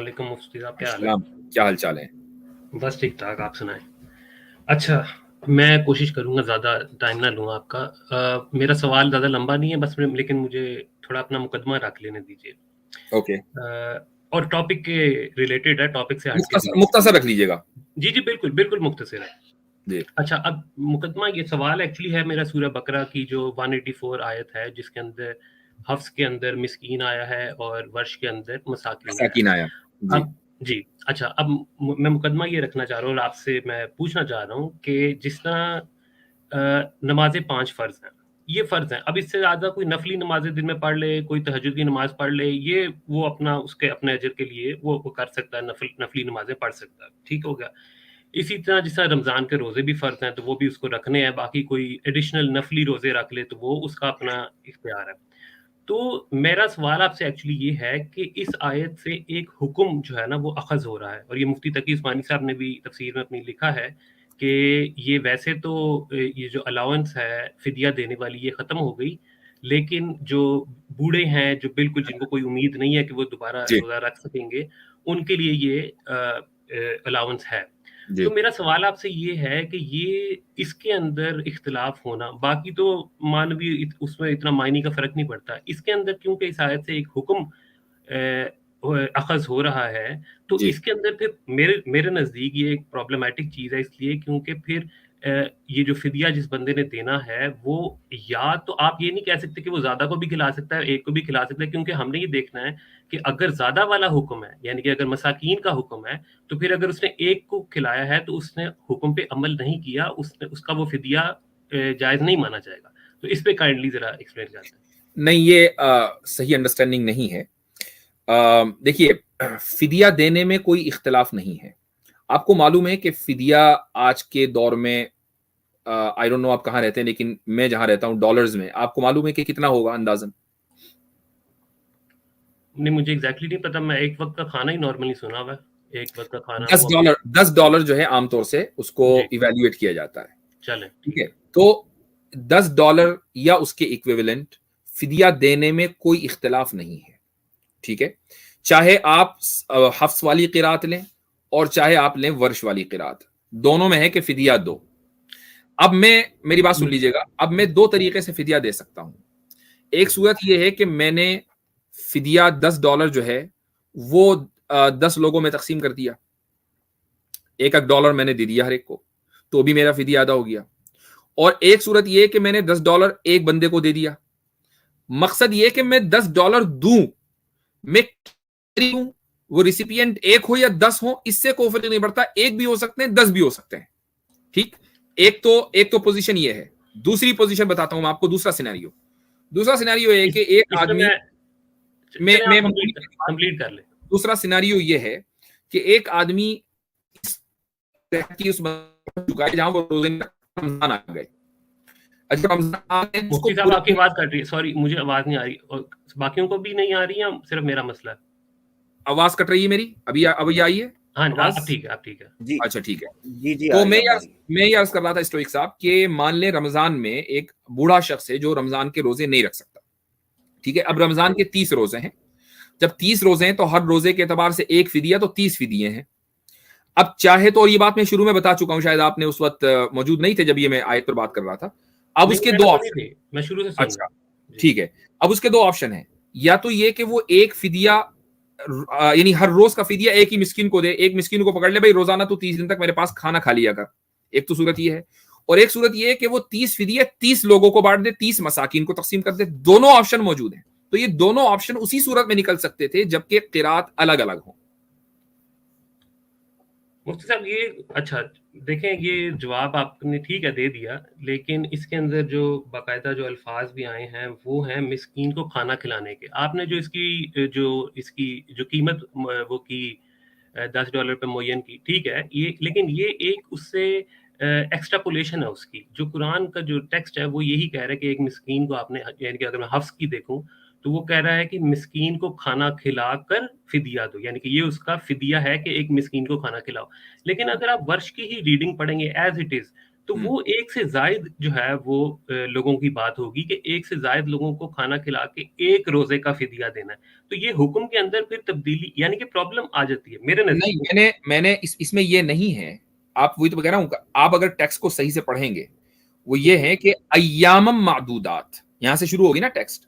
वालेकुम मुफ्ती साहब, क्या हाल है? सलाम, क्या हाल चाल है? बस ठीक ठाक, आप सुनाएं। अच्छा, मैं कोशिश करूंगा ज़्यादा टाइम ना लूँ आपका। मेरा सवाल ज़्यादा लंबा नहीं है, बस लेकिन मुझे थोड़ा अपना मुकदमा रख लेने दीजिए। ओके, और टॉपिक के रिलेटेड है, टॉपिक से हटके भी मुख्तसर नहीं। मुख्तसर रख लीजिएगा। जी जी, बिल्कुल बिल्कुल मुख्तसर है। जी, अच्छा, अब मुकदमा, ये सवाल एक्चुअली है मेरा सूरह बकरा की जो 184 आयत है, जिसके अंदर हफ्स के अंदर मिस्कीन आया है और वर्ष के अंदर मसाकीन आया साकिन है। आया। जी, अब जी, अच्छा, अब मैं मुकदमा ये रखना चाह रहा हूँ और आपसे मैं पूछना चाह रहा हूँ कि जिस तरह नमाज़ें 5 फ़र्ज़ हैं, ये फ़र्ज़ हैं। अब इससे ज़्यादा कोई नफ़ली नमाज़ें दिन में पढ़ ले, कोई तहज्जुद की नमाज़ पढ़ ले, ये वो अपना उसके अपने अजर के लिए वो कर सकता है, नफ़ली नमाज़ें पढ़ सकता है, ठीक हो गया। इसी तरह जिस तरह रमज़ान के रोज़े भी फ़र्ज़ हैं, तो वो भी उसको रखने हैं, बाकी कोई एडिशनल नफ़ली रोज़े रख ले, तो वो उसका अपना इख्तियार है। तो मेरा सवाल आपसे एक्चुअली ये है कि इस आयत से एक हुक्म जो है ना वो अखज़ हो रहा है, और ये मुफ्ती तकी उस्मानी साहब ने भी तफसीर में अपनी लिखा है कि ये वैसे तो ये जो अलाउंस है फिदिया देने वाली, ये ख़त्म हो गई, लेकिन जो बूढ़े हैं, जो बिल्कुल जिनको कोई उम्मीद नहीं है कि वो दोबारा जी, रोज़ा रख सकेंगे, उनके लिए ये अलाउंस है। तो जी, मेरा सवाल आपसे ये है कि ये इसके अंदर इख्तिलाफ होना, बाकी तो मानवीय उसमें इतना मायने का फ़र्क नहीं पड़ता। इसके अंदर क्योंकि इस आयत से एक हुक्म अख़ज़ हो रहा है, तो जी, इसके अंदर फिर मेरे मेरे नज़दीक ये एक प्रॉब्लमैटिक चीज़ है, इसलिए क्योंकि फिर ये जो फ़िदिया जिस बंदे ने देना है, वो या तो आप ये नहीं कह सकते कि वो ज़्यादा को भी खिला सकता है, एक को भी खिला सकता है, क्योंकि हमने ये देखना है कि अगर ज़्यादा वाला हुक्म है, यानी कि अगर मसाकीन का हुक्म है, तो फिर अगर उसने एक को खिलाया है, तो उसने हुक्म पे अमल नहीं किया, उसने उसका वो फ़िदिया जायज़ नहीं माना जाएगा। तो इस पे काइंडली ज़रा एक्सप्लेन कर दें। नहीं, ये सही अंडरस्टैंडिंग नहीं है। देखिए, फिदिया देने में कोई इख्तिलाफ नहीं है। आपको मालूम है कि फिदिया आज के दौर में, आई डोंट नो आप कहाँ रहते हैं, लेकिन मैं जहाँ रहता हूँ डॉलर्स में, आपको मालूम है कि कितना होगा अंदाजन? नहीं, मुझे एग्ज़ैक्टली नहीं पता, मैं एक वक़्त का खाना ही नॉर्मली सुना हुआ है। एक वक़्त का खाना दस वो अपने। डॉलर 10 डॉलर जो है आमतौर से उसको जी, इवेल्युएट किया जाता है। चलें, ठीक ठीक है, है। तो $10 या उसके इक्विवेलेंट फिदिया देने में कोई इख्तिलाफ नहीं है। ठीक है, चाहे आप हफ्स वाली किरात लें और चाहे आप लें वर्ष वाली किरात, दोनों में है कि फिदिया दो। अब मैं, मेरी बात सुन लीजिएगा, अब मैं दो तरीके से फिदिया दे सकता हूं। एक सूरत यह है कि मैंने फिदिया $10 जो है वो 10 लोगों में तकसीम कर दिया, एक एक डॉलर मैंने दे दिया हर एक को, तो भी मेरा फिदिया अदा हो गया। और एक सूरत यह है कि मैंने $10 एक बंदे को दे दिया। मकसद यह कि मैं $10 दूं, मैं हूं, वो रिसिपिएंट एक हो या 10 हो, इससे कोई फर्क नहीं पड़ता, एक भी हो सकते हैं, 10 भी हो सकते हैं। ठीक, एक तो पोजीशन ये है। दूसरी पोजीशन बताता हूं मैं आपको, दूसरा सिनेरियो है कि एक इसमें आदमी, मैं मैं चलें, आप मैं कंप्लीट कर लें। दूसरा सिनेरियो ये है कि एक आदमी इस तरह की उस चुका है जहां वो रोजे में रमजान आ गए। अच्छा, रमजान आ गए, उसको मुफ्ती साहब, पूरे आपकी आवाज़ कट रही है, सॉरी, मुझे आवाज़ नहीं आ रही, और बाकियों को भी नहीं आ रही है, सिर्फ मेरा मसला है? आवाज कट रही है मेरी, अभी आई है हाँ, आवाज? अब ठीक है, अब ठीक है। जी अच्छा, ठीक है। जी जी, आ तो रही है, अब आ रही है। मैं ये अर्ज कर रहा था स्टोइक साहब कि मान ले रमजान में एक बूढ़ा शख्स है जो रमजान के रोजे नहीं रख सकता। ठीक है, अब रमजान के 30 रोजे हैं। जब 30 रोजे हैं तो हर रोजे के एतबार से एक फिदिया, तो 30 फिदिये हैं। अब चाहे तो, और ये बात मैं शुरू में बता चुका हूं, शायद आपने उस वक्त मौजूद नहीं थे जब ये मैं आयत पर बात कर रहा था। अब नहीं, उसके मैंने दो सुनी ऑप्शन। थी, मैं शुरू से सुन रहा अच्छा, हूँ। जी। ठीक है। अब उसके दो ऑप्शन है, या तो ये कि वो एक फिदिया, यानी हर रोज का फिदिया एक ही मिस्किन को दे, एक मिस्किन को पकड़ ले, भाई रोजाना तू 30 दिन तक मेरे पास खाना खा लिया कर। एक तो सूरत ये है। और एक सूरत ये है कि वो 30 फिदिया 30 लोगों को बांट दे, 30 मसाकिन को तकसीम कर दे। दोनों ऑप्शन मौजूद हैं। तो ये दोनों ऑप्शन उसी सूरत में निकल सकते थे जबकि किरात अलग अलग हो। मुफ्ती साहब, ये अच्छा, देखें, ये जवाब आपने ठीक है दे दिया, लेकिन इसके अंदर जो बाकायदा जो अल्फाज भी आए हैं वो हैं मिस्कीन को खाना खिलाने के। आपने इसकी जो कीमत वो की $10 पे मुय्यन की, ठीक है, ये, लेकिन ये एक उससे एक्स्ट्रापोलेशन है उसकी। जो कुरान का जो टेक्स्ट है वो यही कह रहा है कि एक मिस्कीन को आपने, यानी कि अगर मैं हफ्स की देखूं तो वो कह रहा है कि मिस्कीन को खाना खिलाकर फिदिया दो, यानी कि ये उसका फिदिया है कि एक मिस्कीन को खाना खिलाओ। लेकिन अगर आप वर्ष की ही रीडिंग पढ़ेंगे एज इट इज, تو وہ ایک سے زائد جو ہے وہ لوگوں کی بات ہوگی کہ ایک سے زائد لوگوں کو کھانا کھلا کے ایک روزے کا فدیہ دینا ہے. تو یہ حکم کے اندر پھر تبدیلی یعنی کہ پرابلم آ جاتی ہے میرے نزدیک. نہیں، میں نے اس میں یہ نہیں ہے. آپ وہی تو کہہ رہا ہوں، آپ اگر ٹیکسٹ کو صحیح سے پڑھیں گے وہ یہ ہے کہ ایام معدودات، یہاں سے شروع ہوگی نا ٹیکسٹ.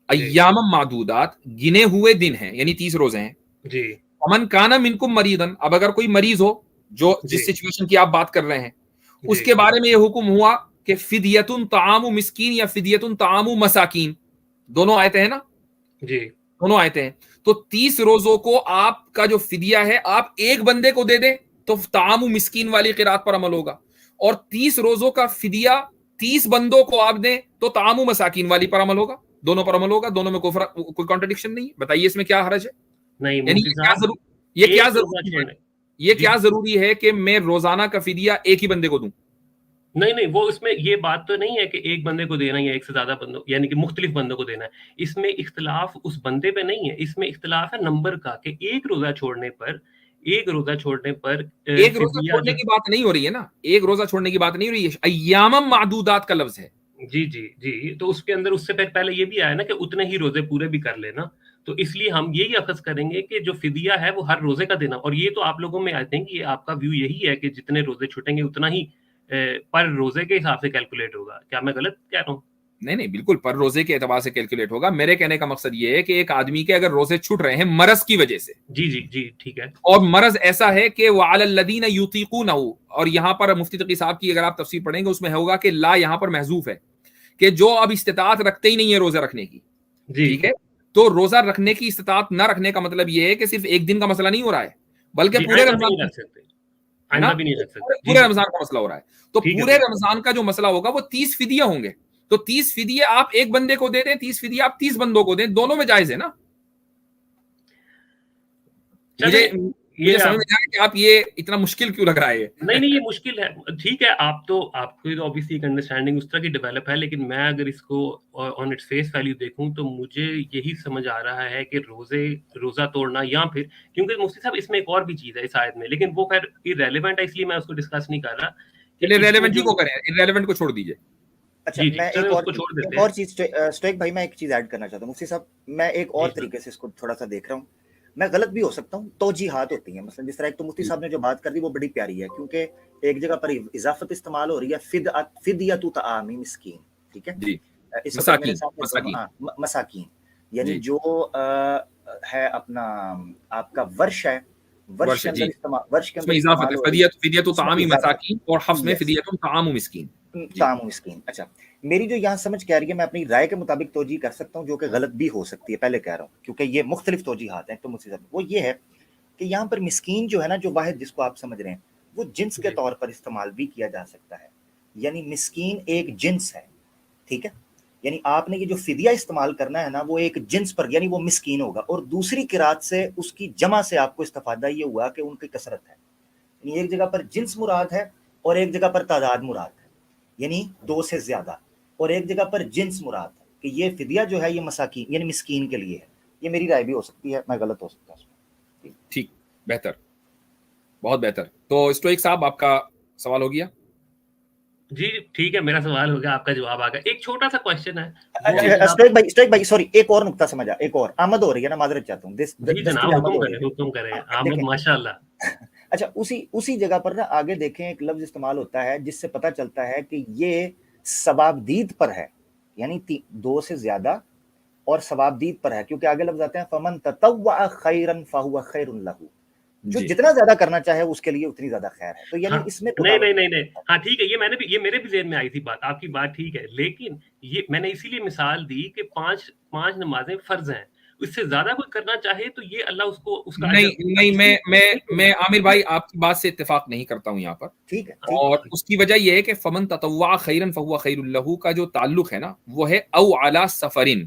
ایام معدودات گنے ہوئے دن ہیں، یعنی 30 روزے ہیں. جی. ومن کان منکم مریضن، اب اگر کوئی مریض ہو جو جس سچویشن کی آپ بات کر رہے ہیں، اس کے بارے میں یہ حکم ہوا کہ فدیۃ طعام مسکین یا فدیۃ طعام مساکین، دونوں آیتیں ہیں نا. جی. دونوں آیتیں ہیں. تو 30 روزوں کو آپ کا جو فدیہ ہے آپ ایک بندے کو دے دیں تو طعام مسکین والی قرات پر عمل ہوگا، اور 30 روزوں کا فدیہ 30 بندوں کو آپ دیں تو طعام مساکین والی پر عمل ہوگا. دونوں پر عمل ہوگا، دونوں میں کوئی کانٹرڈکشن نہیں. بتائیے اس میں کیا حرج ہے؟ نہیں یعنی یہ کیا ضروری ہے کہ میں روزانہ کا فدیہ ایک ہی بندے کو دوں؟ نہیں، وہ اس میں یہ بات تو نہیں ہے کہ ایک بندے کو دینا یا ایک سے زیادہ بندوں یعنی کہ مختلف بندوں کو دینا ہے. اس میں اختلاف اس بندے پہ نہیں ہے، اس میں اختلاف ہے نمبر کا کہ ایک روزہ چھوڑنے پر ایک روزہ چھوڑنے کی بات نہیں ہو رہی ہے نا، ایک روزہ چھوڑنے کی بات نہیں ہو رہی ہے، ایام معدودات کا لفظ ہے. جی. تو اس کے اندر اس سے پہلے یہ بھی آیا نا کہ اتنے ہی روزے پورے بھی کر لینا. تو اس لیے ہم یہی اخذ کریں گے کہ جو فدیہ ہے وہ ہر روزے کا دینا. اور یہ تو آپ لوگوں میں آئی تھنک یہ آپ کا ویو یہی ہے کہ جتنے روزے چھوٹیں گے اتنا ہی پر روزے کے حساب سے کیلکولیٹ ہوگا. کیا میں غلط کہہ رہا ہوں؟ نہیں، بالکل پر روزے کے اعتبار سے کیلکولیٹ ہوگا. میرے کہنے کا مقصد یہ ہے کہ ایک آدمی کے اگر روزے چھوٹ رہے ہیں مرض کی وجہ سے، جی ٹھیک ہے، اور مرض ایسا ہے کہ وعلی الذین یطیقونہ، اور یہاں پر مفتی تقی صاحب کی اگر آپ تفسیر پڑھیں گے اس میں ہوگا کہ لا یہاں پر محذوف ہے کہ جو اب استطاعت رکھتے ہی نہیں ہے روزہ رکھنے کی. ٹھیک ہے، تو روزہ رکھنے کی استطاعت نہ رکھنے کا مطلب یہ ہے کہ صرف ایک دن کا مسئلہ نہیں ہو رہا ہے بلکہ پورے رمضان کا مسئلہ ہو رہا ہے. تو پورے رمضان کا جو مسئلہ ہوگا وہ 30 فدیہ ہوں گے. تو 30 فدیہ آپ ایک بندے کو دے دیں، 30 فدیہ آپ 30 بندوں کو دیں، دونوں میں جائز ہے نا. مجھے سمجھ میں آیا کہ آپ یہ اتنا مشکل کیوں لگ رہا ہے. نہیں یہ مشکل ہے. ٹھیک ہے، آپ کو obviously ایک انڈرسٹینڈنگ اس طرح کی ڈیولپ ہے، لیکن میں اگر اس کو آن اٹس فیس ویلیو دیکھوں تو مجھے یہی سمجھ آ رہا ہے کہ روزہ توڑنا یا پھر، کیونکہ مفتی صاحب اس میں ایک اور بھی چیز ہے اس آیت میں، لیکن وہ خیر ریلیونٹ ہے اس لیے میں اس کو ڈسکس نہیں کر رہا. ریلیونٹ ہی کو کریں، ریلیونٹ کو چھوڑ دیجئے. اچھا میں ایک اور چیز اسٹوئک بھائی میں ایک چیز ایڈ کرنا چاہتا ہوں. مفتی صاحب میں ایک اور طریقے سے اس کو تھوڑا سا دیکھ رہا ہوں، میں غلط بھی ہو سکتا ہوں. توجیحات ہوتی ہیں، مثلا جس طرح ایک تو مفتی صاحب نے جو بات کر دی وہ بڑی پیاری ہے، کیونکہ ایک جگہ پر اضافت استعمال ہو رہی ہے فدیۃ طعام مسکین. ٹھیک ہے، اس وقت میرے سامنے مساکین یعنی جو ہے اپنا آپ کا ورش ہے، ورش کے اندر استعمال فدیۃ طعام مساکین، اور حفظ میں فدیۃ طعام مسکین. طعام مسکین. اچھا میری جو یہاں سمجھ کہہ رہی ہے، میں اپنی رائے کے مطابق توجیہ کر سکتا ہوں جو کہ غلط بھی ہو سکتی ہے، پہلے کہہ رہا ہوں کیونکہ یہ مختلف توجیحات ہیں. تو مجھ سے وہ یہ ہے کہ یہاں پر مسکین جو ہے نا، جو واحد جس کو آپ سمجھ رہے ہیں، وہ جنس کے طور پر استعمال بھی کیا جا سکتا ہے. یعنی مسکین ایک جنس ہے. ٹھیک ہے، یعنی آپ نے یہ جو فدیہ استعمال کرنا ہے نا وہ ایک جنس پر، یعنی وہ مسکین ہوگا. اور دوسری قرات سے اس کی جمع سے آپ کو استفادہ یہ ہوا کہ ان کی کثرت ہے. یعنی ایک جگہ پر جنس مراد ہے اور ایک جگہ پر تعداد مراد ہے، یعنی 2 سے زیادہ، اور ایک جگہ پر جنس مراد ہے کہ یہ فدیہ جو ہے یہ مساکین یعنی مسکین کے لیے ہے. یہ میری رائے بھی ہو سکتی ہے، میں غلط ہو سکتا ہوں. ٹھیک، بہتر، بہت بہتر. تو اسٹوئک صاحب آپ کا سوال ہو گیا؟ جی ٹھیک ہے، میرا سوال ہو گیا، آپ کا جواب آ گیا. ایک چھوٹا سا کوشچن ہے. اسٹوئک بھائی سوری، ایک اور نقطہ سمجھا، ایک اور آمد ہو رہی ہے نا، معذرت چاہتا ہوں. جی جناب، حکم کریں آمد، ماشاءاللہ. اچھا اسی جگہ پر نا آگے دیکھیں ایک لفظ استعمال ہوتا ہے جس سے پتہ چلتا ہے کہ یہ ثوابدید پر ہے، یعنی 2 سے زیادہ اور ثوابدید پر ہے، کیونکہ آگے لفظ آتے ہیں فمن تطوع خیرا فہو خیر لہ، جو جتنا زیادہ کرنا چاہے اس کے لیے اتنی زیادہ خیر ہے. تو یعنی اس میں نہیں ہاں ٹھیک ہے، یہ میرے بھی ذہن میں آئی تھی بات، آپ کی بات ٹھیک ہے، لیکن یہ میں نے اسی لیے مثال دی کہ 5 نمازیں فرض ہیں، اس سے زیادہ کوئی کرنا چاہے تو یہ اللہ اس کا نہیں میں عامر بھائی آپ کی بات سے اتفاق نہیں کرتا ہوں یہاں پر. ٹھیک ہے، اور اس کی وجہ یہ ہے کہ فمن تطوع خیرا فہو خیر لہ کا جو تعلق ہے نا وہ ہے او علی سفرن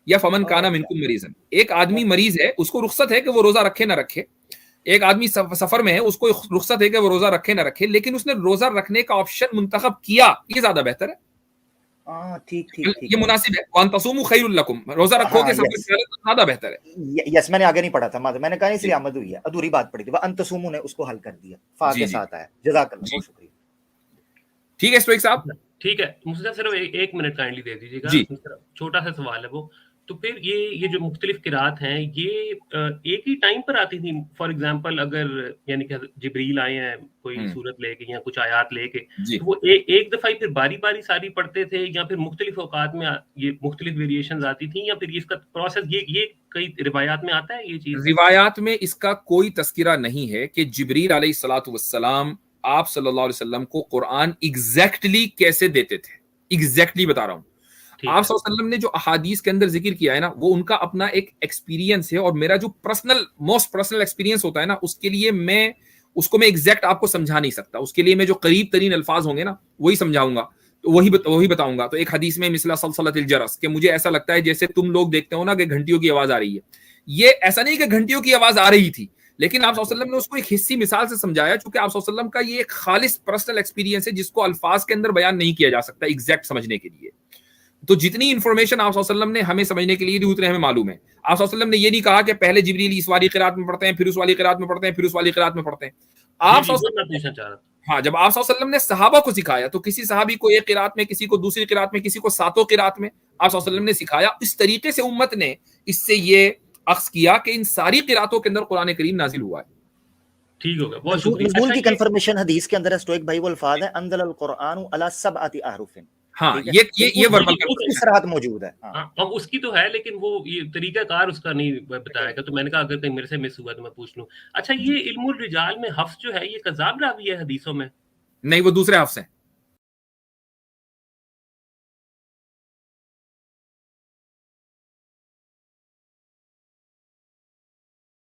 یا فمن کان منکم مریضا. ایک آدمی مریض ہے، اس کو رخصت ہے کہ وہ روزہ رکھے نہ رکھے. ایک آدمی سفر میں ہے، اس کو رخصت ہے کہ وہ روزہ رکھے نہ رکھے، لیکن اس نے روزہ رکھنے کا آپشن منتخب کیا، یہ زیادہ بہتر ہے. ٹھیک یہ مناسب ہے. وان تصوموا خیر لکم، روزہ رکھو گے سفر زیادہ بہتر ہے. یس میں نے آگے نہیں پڑھا تھا، میں نے کہا اس لیے آمد ہوئی ہے، ادھوری بات پڑی تھی. وان تصوموا نے اس کو حل کر دیا، فا کے ساتھ آیا. جزاک اللہ، بہت شکریہ. ठीक है स्टोइक साहब, ठीक है, मुझे सिर्फ एक मिनट काइंडली दे दीजिएगा, जी। छोटा सा सवाल है वो। तो फिर ये जो मुख्तलिफ किरात हैं, ये एक ही टाइम पर आती थी? फॉर एग्जांपल अगर यानी कि जिब्रील आए हैं कोई सूरत लेके या कुछ आयात लेके, तो वो एक दफा ही फिर बारी बारी सारी पढ़ते थे, या फिर मुख्तलिफ औकात में ये मुख्तलिफ वेरिएशंस आती थी, या फिर इसका प्रोसेस ये कई रिवायात में आता है ये चीज? रिवायात में इसका कोई तस्किरा नहीं है कि जिब्रील अलैहिस्सलातु वस्सलाम आप सल्लल्लाहु अलैहि वसल्लम को कुरान एग्जैक्टली कैसे देते थे, एग्जैक्टली बता रहा हूं। आप सल्लल्लाहु अलैहि वसल्लम ने जो अहादीस के अंदर जिक्र किया है ना, वो उनका अपना एक एक्सपीरियंस है, और मेरा जो मोस्ट पर्सनल एक्सपीरियंस होता है ना, उसके लिए मैं एग्जैक्ट आपको समझा नहीं सकता। उसके लिए मैं जो करीब तरीन अल्फाज होंगे ना, वही समझाऊंगा, तो वही बताऊंगा। तो एक हदीस में मिसला सलसलतिल जरस, कि मुझे ऐसा लगता है जैसे तुम लोग देखते हो ना कि घंटियों की आवाज आ रही है। ये ऐसा नहीं कि घंटियों की आवाज आ रही थी, लेकिन आप सल्लल्लाहु अलैहि वसल्लम ने उसको एक हिस्सी मिसाल से समझाया, क्योंकि आप सल्लल्लाहु अलैहि वसल्लम का ये एक खालिस पर्सनल एक्सपीरियंस है जिसको अल्फाज के अंदर बयान नहीं किया जा सकता एग्जैक्ट समझने के लिए। तो जितनी इंफॉर्मेशन आप सल्लल्लाहु अलैहि वसल्लम ने हमें समझने के लिए दी, उतने हमें मालूम है। आप सल्लल्लाहु अलैहि वसल्लम ने ये नहीं कहा कि पहले जिब्रील इस वाली क़िरात में पढ़ते हैं, फिर उस वाली क़िरात में पढ़ते हैं, फिर उस वाली क़िरात में पढ़ते हैं। आप पूछना चाह रहा था। हाँ, जब आप सल्लल्लाहु अलैहि वसल्लम ने सहाबा को सिखाया, तो किसी सहाबी को एक क़िरात में, किसी को दूसरी क़िरात में, किसी को सातों क़िरात में आप सल्लल्लाहु अलैहि वसल्लम ने सिखाया। इस तरीके से उम्मत ने इससे ये अख्ज़ किया कि इन सारी क़िरातों के अंदर कुरान करीम नाजिल हुआ है। ठीक हो गया, बहुत शुक्रिया। नज़ूल की कंफर्मेशन हदीस के अंदर है स्टोइक भाई, वो अल्फाज है अंदल कुरान अला सबअति अहरुफिन। हाँ, ये वर्बल कंफर्मेशन मौजूद है। हाँ, अब उसकी तो है, लेकिन वो ये तरीकाकार उसका नहीं बताएगा, तो मैंने कहा अगर कहीं मेरे से मिस हुआ तो मैं पूछ लूं। अच्छा, ये इल्मुल रिजाल में हफ्स जो है, ये कज़ाब रावी है हदीसों में? नहीं, वो दूसरे हफ्स हैं।